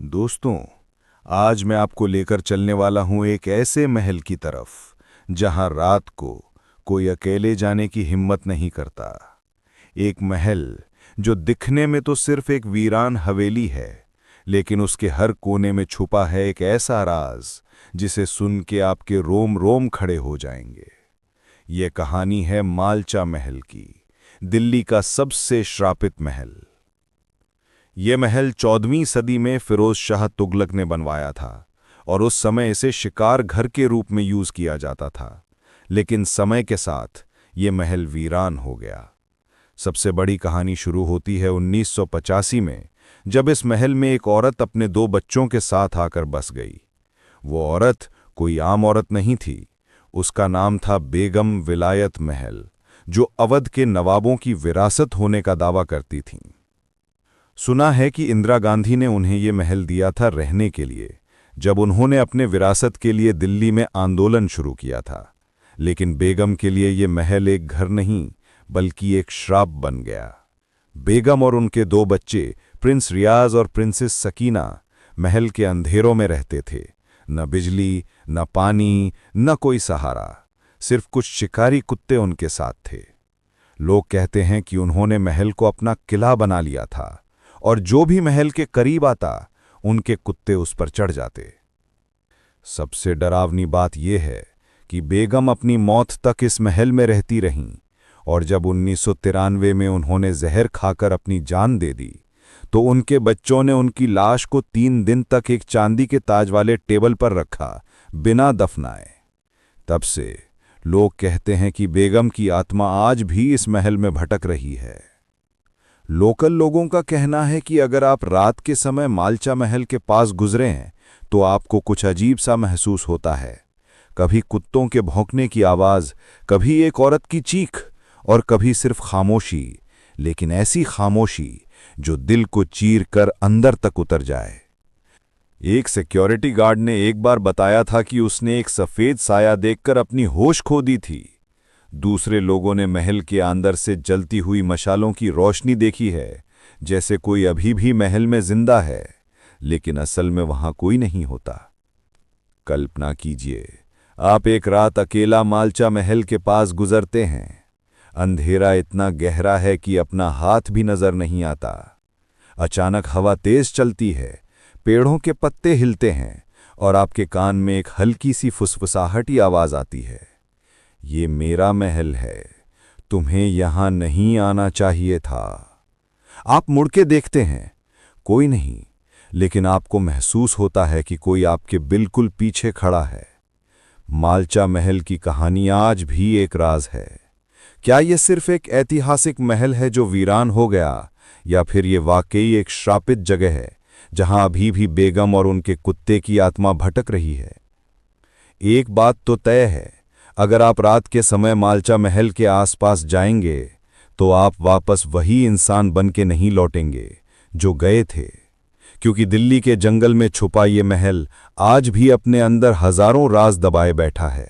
दोस्तों, आज मैं आपको लेकर चलने वाला हूं एक ऐसे महल की तरफ जहां रात को कोई अकेले जाने की हिम्मत नहीं करता। एक महल जो दिखने में तो सिर्फ एक वीरान हवेली है, लेकिन उसके हर कोने में छुपा है एक ऐसा राज जिसे सुन के आपके रोम रोम खड़े हो जाएंगे। यह कहानी है मालचा महल की, दिल्ली का सबसे श्रापित महल। यह महल 14वीं सदी में फिरोज शाह तुगलक ने बनवाया था और उस समय इसे शिकार घर के रूप में यूज किया जाता था। लेकिन समय के साथ यह महल वीरान हो गया। सबसे बड़ी कहानी शुरू होती है 1985 में, जब इस महल में एक औरत अपने 2 बच्चों के साथ आकर बस गई। वो औरत कोई आम औरत नहीं थी। उसका नाम था बेगम विलायत महल, जो अवध के नवाबों की विरासत होने का दावा करती थीं। सुना है कि इंदिरा गांधी ने उन्हें ये महल दिया था रहने के लिए, जब उन्होंने अपने विरासत के लिए दिल्ली में आंदोलन शुरू किया था। लेकिन बेगम के लिए ये महल एक घर नहीं, बल्कि एक श्राप बन गया। बेगम और उनके 2 बच्चे प्रिंस रियाज और प्रिंसेस सकीना महल के अंधेरों में रहते थे। न बिजली, न पानी, न कोई सहारा, सिर्फ कुछ शिकारी कुत्ते उनके साथ थे। लोग कहते हैं कि उन्होंने महल को अपना किला बना लिया था और जो भी महल के करीब आता, उनके कुत्ते उस पर चढ़ जाते। सबसे डरावनी बात यह है कि बेगम अपनी मौत तक इस महल में रहती रहीं, और जब 1993 में उन्होंने जहर खाकर अपनी जान दे दी, तो उनके बच्चों ने उनकी लाश को 3 दिन तक एक चांदी के ताज वाले टेबल पर रखा, बिना दफनाए। तब से लोग कहते हैं कि बेगम की आत्मा आज भी इस महल में भटक रही है। लोकल लोगों का कहना है कि अगर आप रात के समय मालचा महल के पास गुजरे हैं, तो आपको कुछ अजीब सा महसूस होता है। कभी कुत्तों के भौंकने की आवाज़, कभी एक औरत की चीख, और कभी सिर्फ खामोशी, लेकिन ऐसी खामोशी जो दिल को चीर कर अंदर तक उतर जाए। एक सिक्योरिटी गार्ड ने एक बार बताया था कि उसने एक सफ़ेद साया देखकर अपनी होश खो दी थी। दूसरे लोगों ने महल के अंदर से जलती हुई मशालों की रोशनी देखी है, जैसे कोई अभी भी महल में जिंदा है, लेकिन असल में वहां कोई नहीं होता। कल्पना कीजिए, आप एक रात अकेला मालचा महल के पास गुजरते हैं। अंधेरा इतना गहरा है कि अपना हाथ भी नजर नहीं आता। अचानक हवा तेज चलती है, पेड़ों के पत्ते हिलते हैं और आपके कान में एक हल्की सी फुसफुसाहटी आवाज आती है, ये मेरा महल है, तुम्हें यहां नहीं आना चाहिए था। आप मुड़ के देखते हैं, कोई नहीं, लेकिन आपको महसूस होता है कि कोई आपके बिल्कुल पीछे खड़ा है। मालचा महल की कहानी आज भी एक राज है। क्या यह सिर्फ एक ऐतिहासिक महल है जो वीरान हो गया, या फिर यह वाकई एक श्रापित जगह है जहां अभी भी बेगम और उनके कुत्ते की आत्मा भटक रही है? एक बात तो तय है, अगर आप रात के समय मालचा महल के आसपास जाएंगे, तो आप वापस वही इंसान बन के नहीं लौटेंगे जो गए थे, क्योंकि दिल्ली के जंगल में छुपा ये महल आज भी अपने अंदर हजारों राज दबाए बैठा है।